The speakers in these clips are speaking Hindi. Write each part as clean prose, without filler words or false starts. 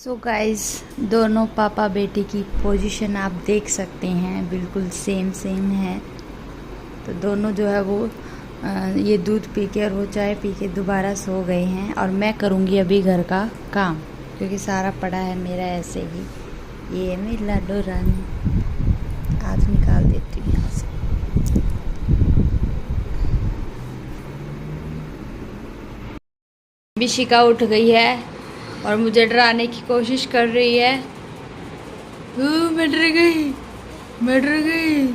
सो गाइस, दोनों पापा बेटी की पोजीशन आप देख सकते हैं, बिल्कुल सेम है। तो दोनों जो है वो ये दूध पी के और वो चाय पी के दोबारा सो गए हैं। और मैं करूँगी अभी घर का काम, क्योंकि सारा पड़ा है मेरा ऐसे ही। ये मेरी लाडो रानी, आज निकाल देती हूँ यहाँ से। विशिका उठ गई है और मुझे डराने की कोशिश कर रही है। मैं डर गई, मैं डर गई।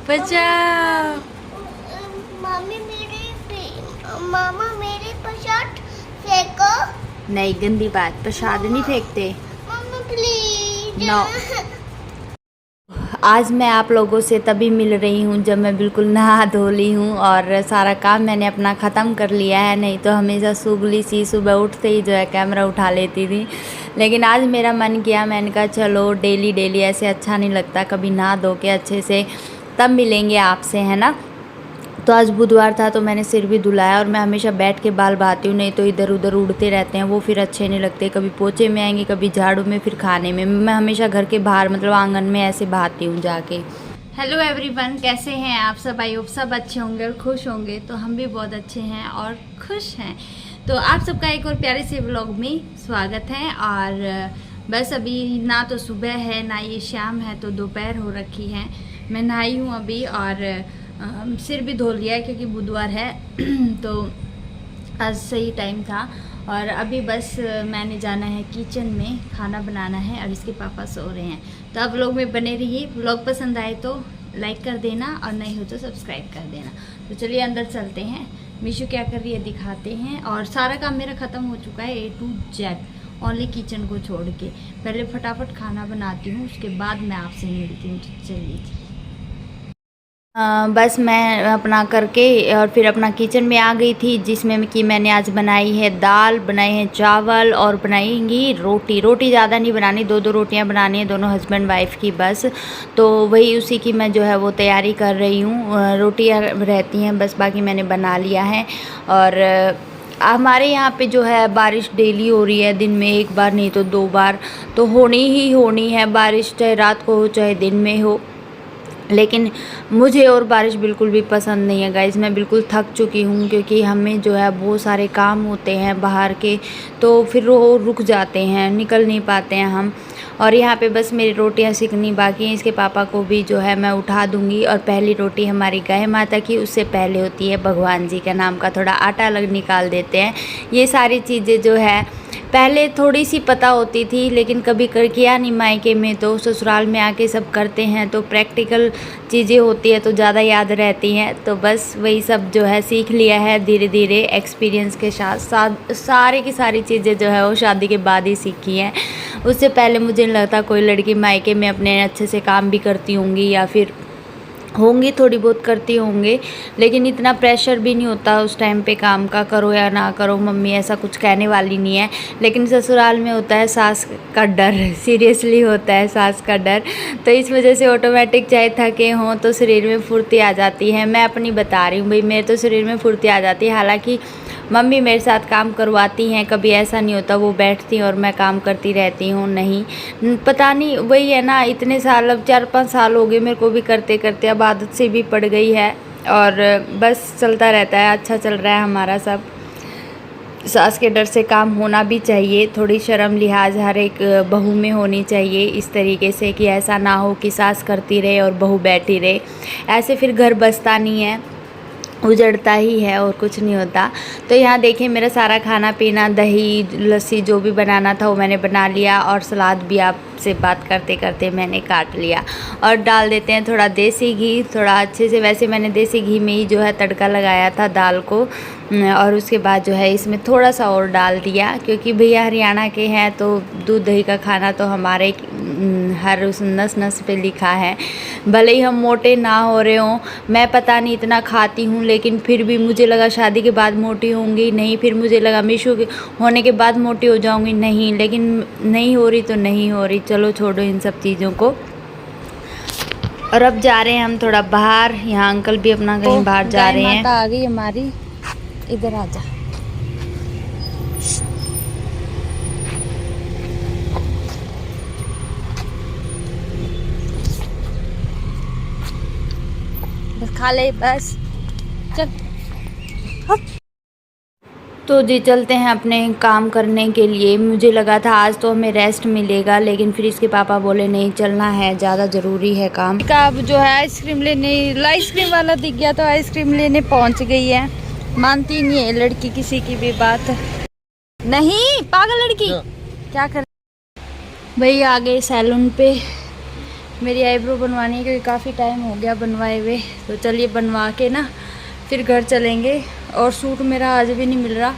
बचाओ। मामा मेरे प्रसाद फेंको। नहीं, गंदी बात, प्रसाद नहीं फेंकते। मामा प्लीज। नो। आज मैं आप लोगों से तभी मिल रही हूँ जब मैं बिल्कुल नहा धो ली हूँ और सारा काम मैंने अपना ख़त्म कर लिया है। नहीं तो हमेशा सुगली सी सुबह उठते ही जो है कैमरा उठा लेती थी, लेकिन आज मेरा मन किया, मैंने कहा चलो डेली ऐसे अच्छा नहीं लगता, कभी नहा धो के अच्छे से तब मिलेंगे आपसे, है ना। तो आज बुधवार था तो मैंने सिर भी धुलाया। और मैं हमेशा बैठ के बाल बहाती हूँ, नहीं तो इधर उधर उड़ते रहते हैं, वो फिर अच्छे नहीं लगते। कभी पोछे में आएंगे, कभी झाड़ू में, फिर खाने में। मैं हमेशा घर के बाहर मतलब आंगन में ऐसे बहाती हूँ जाके। हेलो एवरीवन, कैसे हैं आप सब? आई होप सब अच्छे होंगे और खुश होंगे। तो हम भी बहुत अच्छे हैं और खुश हैं। तो आप सबका एक और प्यारे से व्लॉग में स्वागत है। और बस अभी ना तो सुबह है ना ये शाम है, तो दोपहर हो रखी है। मैं नहाई हूँ अभी और सिर भी धो लिया है क्योंकि बुधवार है तो आज सही टाइम था। और अभी बस मैंने जाना है किचन में, खाना बनाना है और इसके पापा सो रहे हैं। तो आप लोग में बने रहिए। व्लॉग पसंद आए तो लाइक कर देना और नहीं हो तो सब्सक्राइब कर देना। तो चलिए अंदर चलते हैं। मीशू क्या कर रही है दिखाते हैं। और सारा काम मेरा ख़त्म हो चुका है A to Z, only kitchen को छोड़ के। पहले फटाफट खाना बनाती हूँ, उसके बाद मैं आपसे मिलती हूँ। तो चलिए बस मैं अपना करके और फिर अपना किचन में आ गई थी, जिसमें कि मैंने आज बनाई है दाल, बनाए हैं चावल और बनाएंगी रोटी। रोटी ज़्यादा नहीं बनानी, दो रोटियां बनानी है, दोनों हस्बैंड वाइफ की बस। तो वही उसी की मैं जो है वो तैयारी कर रही हूँ। रोटियां रहती हैं बस, बाकी मैंने बना लिया है। और हमारे यहाँ पे जो है बारिश डेली हो रही है, दिन में एक बार नहीं तो 2 बार तो होनी ही होनी है बारिश, चाहे रात को हो चाहे दिन में हो। लेकिन मुझे और बारिश बिल्कुल भी पसंद नहीं है गाइस। मैं बिल्कुल थक चुकी हूँ, क्योंकि हमें जो है बहुत सारे काम होते हैं बाहर के, तो फिर वो रुक जाते हैं, निकल नहीं पाते हैं हम। और यहाँ पे बस मेरी रोटियाँ सिकनी बाकी हैं। इसके पापा को भी जो है मैं उठा दूँगी। और पहली रोटी हमारी गाय माता की, उससे पहले होती है भगवान जी का नाम का थोड़ा आटा अलग निकाल देते हैं। ये सारी चीज़ें जो है पहले थोड़ी सी पता होती थी, लेकिन कभी कर किया नहीं मायके में, तो ससुराल में आके सब करते हैं तो प्रैक्टिकल चीज़ें होती है तो ज़्यादा याद रहती हैं। तो बस वही सब जो है सीख लिया है धीरे धीरे एक्सपीरियंस के साथ। सारी की सारी चीज़ें जो है वो शादी के बाद ही सीखी हैं। उससे पहले मुझे नहीं लगता कोई लड़की मायके में अपने अच्छे से काम भी करती होंगी, या फिर होंगी थोड़ी बहुत करती होंगे, लेकिन इतना प्रेशर भी नहीं होता उस टाइम पे काम का, करो या ना करो, मम्मी ऐसा कुछ कहने वाली नहीं है। लेकिन ससुराल में होता है सास का डर, सीरियसली होता है सास का डर। तो इस वजह से ऑटोमेटिक चाहे थके हों तो शरीर में फुर्ती आ जाती है। मैं अपनी बता रही हूँ भाई, मेरे तो शरीर में फुर्ती आ जाती है। हालाँकि मम्मी मेरे साथ काम करवाती हैं, कभी ऐसा नहीं होता वो बैठती और मैं काम करती रहती हूँ, नहीं पता नहीं, वही है ना, इतने साल, अब 4-5 साल हो गए मेरे को भी करते करते, अब आदत से भी पड़ गई है। और बस चलता रहता है, अच्छा चल रहा है हमारा सब। सास के डर से काम होना भी चाहिए, थोड़ी शर्म लिहाज हर एक बहू में होनी चाहिए, इस तरीके से कि ऐसा ना हो कि सास करती रहे और बहू बैठी रहे। ऐसे फिर घर बसता नहीं है, उजड़ता ही है और कुछ नहीं होता। तो यहाँ देखिए मेरा सारा खाना पीना, दही लस्सी जो भी बनाना था वो मैंने बना लिया। और सलाद भी आपसे बात करते करते मैंने काट लिया। और डाल देते हैं थोड़ा देसी घी, थोड़ा अच्छे से। वैसे मैंने देसी घी में ही जो है तड़का लगाया था दाल को। और उसके बाद जो है इसमें थोड़ा सा और डाल दिया, क्योंकि भैया हरियाणा के हैं तो दूध दही का खाना तो हमारे हर उस नस नस पे लिखा है। भले ही हम मोटे ना हो रहे हों, मैं पता नहीं इतना खाती हूँ, लेकिन फिर भी मुझे लगा शादी के बाद मोटी होंगी, नहीं, फिर मुझे लगा मीशू के होने के बाद मोटी हो जाऊँगी, नहीं, लेकिन नहीं हो रही तो नहीं हो रही। चलो छोड़ो इन सब चीज़ों को। और अब जा रहे हैं हम थोड़ा बाहर। यहाँ अंकल भी अपना कहीं बाहर जा रहे हैं। माता आ गई हमारी, इधर आ जा। नहा ले बस चल। तो जी चलते हैं अपने काम करने के लिए। मुझे लगा था आज तो हमें रेस्ट मिलेगा, लेकिन फिर इसके पापा बोले नहीं चलना है, ज़्यादा ज़रूरी है काम का। अब जो है आइसक्रीम लेने, आइसक्रीम वाला दिख गया तो आइसक्रीम लेने पहुंच गई है। मानती नहीं है लड़की किसी की भी बात। नहीं पागल लड़की क्या कर भाई। आ गए सैलून पे मेरी आईब्रो बनवाने के, काफ़ी टाइम हो गया बनवाए हुए। तो चलिए बनवा के ना फिर घर चलेंगे। और सूट मेरा आज भी नहीं मिल रहा,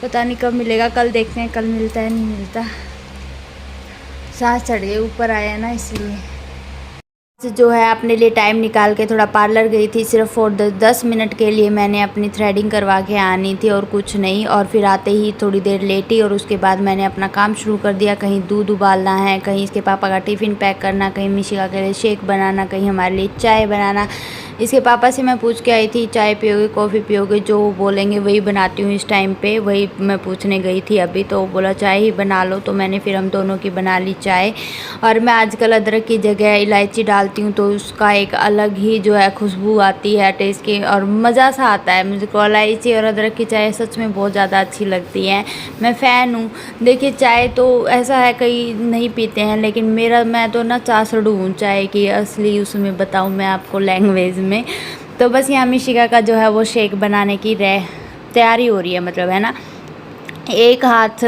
पता नहीं कब मिलेगा, कल देखते हैं कल मिलता है नहीं मिलता। सांस चढ़ गई, ऊपर आया ना इसलिए। जो है अपने लिए टाइम निकाल के थोड़ा पार्लर गई थी, सिर्फ फॉर 10 मिनट के लिए मैंने अपनी थ्रेडिंग करवा के आनी थी और कुछ नहीं। और फिर आते ही थोड़ी देर लेटी और उसके बाद मैंने अपना काम शुरू कर दिया। कहीं दूध उबालना है, कहीं इसके पापा का टिफ़िन पैक करना, कहीं मिशिका के लिए शेक बनाना, कहीं हमारे लिए चाय बनाना। इसके पापा से मैं पूछ के आई थी चाय पियोगे कॉफ़ी पियोगे, जो वो बोलेंगे वही बनाती हूँ इस टाइम पे। वही मैं पूछने गई थी अभी, तो वो बोला चाय ही बना लो। तो मैंने फिर हम दोनों की बना ली चाय। और मैं आजकल अदरक की जगह इलायची डालती हूँ तो उसका एक अलग ही जो है खुशबू आती है टेस्ट की, और मज़ा सा आता है। मुझको इलायची और अदरक की चाय सच में बहुत ज़्यादा अच्छी लगती है, मैं फ़ैन हूँ। देखिए चाय तो ऐसा है कई नहीं पीते हैं, लेकिन मैं तो ना चासड़ू हूँ चाय की, असली उसमें बताऊँ मैं आपको लैंग्वेज में। तो बस यहाँ मिशिका का जो है वो शेक बनाने की तैयारी हो रही है, मतलब है ना। एक हाथ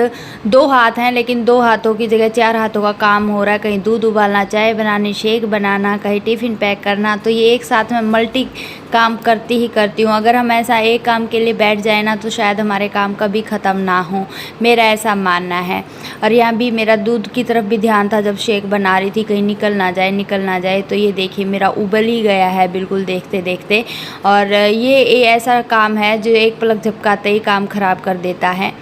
2 हाथ हैं, लेकिन 2 हाथों की जगह 4 हाथों का काम हो रहा है। कहीं दूध उबालना, चाय बनानी, शेक बनाना, कहीं टिफ़िन पैक करना। तो ये एक साथ में मल्टी काम करती हूँ। अगर हम ऐसा एक काम के लिए बैठ जाए ना तो शायद हमारे काम कभी ख़त्म ना हो, मेरा ऐसा मानना है। और यहाँ भी मेरा दूध की तरफ भी ध्यान था जब शेक बना रही थी, कहीं निकल ना जाए। तो ये देखिए मेरा उबल ही गया है बिल्कुल देखते देखते। और ये ऐसा काम है जो एक पलक झपकाते ही काम ख़राब कर देता है।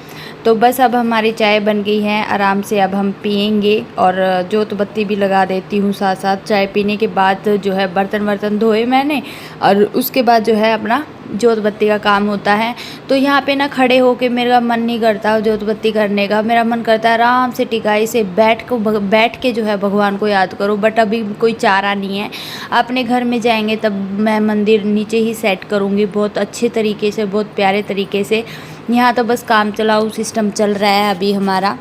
तो बस अब हमारी चाय बन गई है, आराम से अब हम पियेंगे। और जोत बत्ती भी लगा देती हूँ साथ साथ। चाय पीने के बाद जो है बर्तन धोए मैंने, और उसके बाद जो है अपना जोत बत्ती का काम होता है। तो यहाँ पे ना खड़े होके मेरा मन नहीं करता जोत बत्ती करने का। मेरा मन करता है आराम से टिकाई से बैठ के जो है भगवान को याद करो। बट अभी कोई चारा नहीं है। अपने घर में जाएंगे तब मैं मंदिर नीचे ही सेट करूँगी बहुत अच्छे तरीके से, बहुत प्यारे तरीके से। यहाँ तो बस काम चलाऊ सिस्टम चल रहा है अभी हमारा।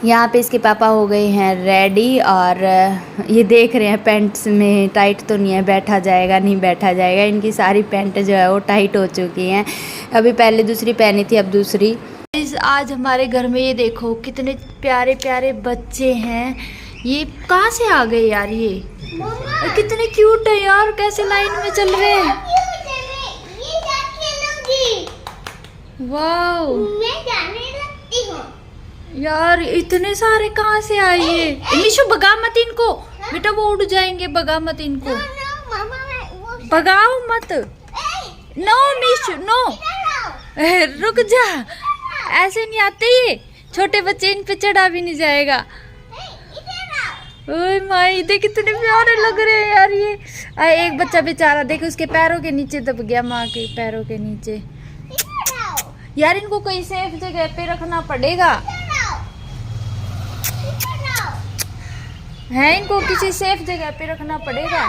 यहाँ पे इसके पापा हो गए हैं रेडी, और ये देख रहे हैं पैंट्स में टाइट तो नहीं है, बैठा जाएगा। इनकी सारी पैंट जो है वो टाइट हो चुकी हैं। अभी पहले दूसरी पहनी थी, अब दूसरी। आज हमारे घर में ये देखो कितने प्यारे प्यारे बच्चे हैं। ये कहाँ से आ गए यार, ये कितने क्यूट है यार, कैसे लाइन में चल रहे हैं। वाह मैं जाने लगती हूँ यार, इतने सारे कहाँ से आए ये। मिशु भगा मत इनको, बेटा वो उड़ जाएंगे, भगा मत इनको। भगाओ मत। नो मिशु नो, रुक जा, ऐसे नहीं आते ये छोटे बच्चे, इन पे चढ़ा भी नहीं जाएगा। ओए माई देख कितने प्यारे लग रहे हैं यार ये। एक बच्चा बेचारा देख उसके पैरों के नीचे दब गया, माँ के पैरों के नीचे। यार इनको कहीं सेफ जगह पे रखना पड़ेगा, है इनको किसी सेफ जगह पे रखना पड़ेगा।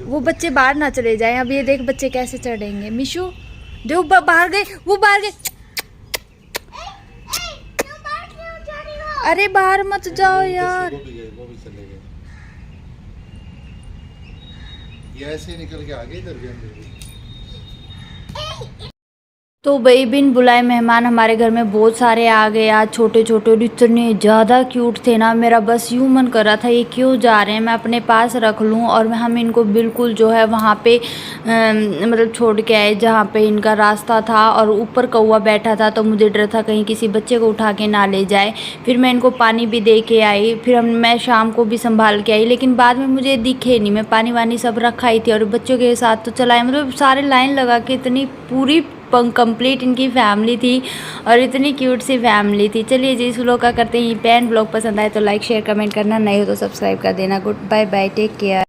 वो बच्चे बाहर ना चले जाएं। अब ये देख बच्चे कैसे चढ़ेंगे। मिशु जो बाहर गए, वो बाहर गए। अरे बाहर मत जाओ यार। ये ऐसे निकल के आगे इधर भी अंदर। तो भाई बिन बुलाए मेहमान हमारे घर में बहुत सारे आ गए आज, छोटे छोटे, और इतने ज़्यादा क्यूट थे ना। मेरा बस यूँ मन कर रहा था ये क्यों जा रहे हैं, मैं अपने पास रख लूँ। और हम इनको बिल्कुल जो है वहाँ पे मतलब छोड़ के आए जहाँ पे इनका रास्ता था। और ऊपर कौवा बैठा था तो मुझे डर था कहीं किसी बच्चे को उठा के ना ले जाए। फिर मैं इनको पानी भी दे के आई, फिर मैं शाम को भी संभाल के आई, लेकिन बाद में मुझे दिखे नहीं। मैं पानी वानी सब रखा ही थी और बच्चों के साथ तो चलाए, मतलब सारे लाइन लगा के। इतनी पूरी कंप्लीट इनकी फैमिली थी और इतनी क्यूट सी फैमिली थी। चलिए जी इस व्लॉग का करते हैं पेन। व्लॉग पसंद आए तो लाइक शेयर कमेंट करना, नहीं हो तो सब्सक्राइब कर देना। Good bye bye, take care.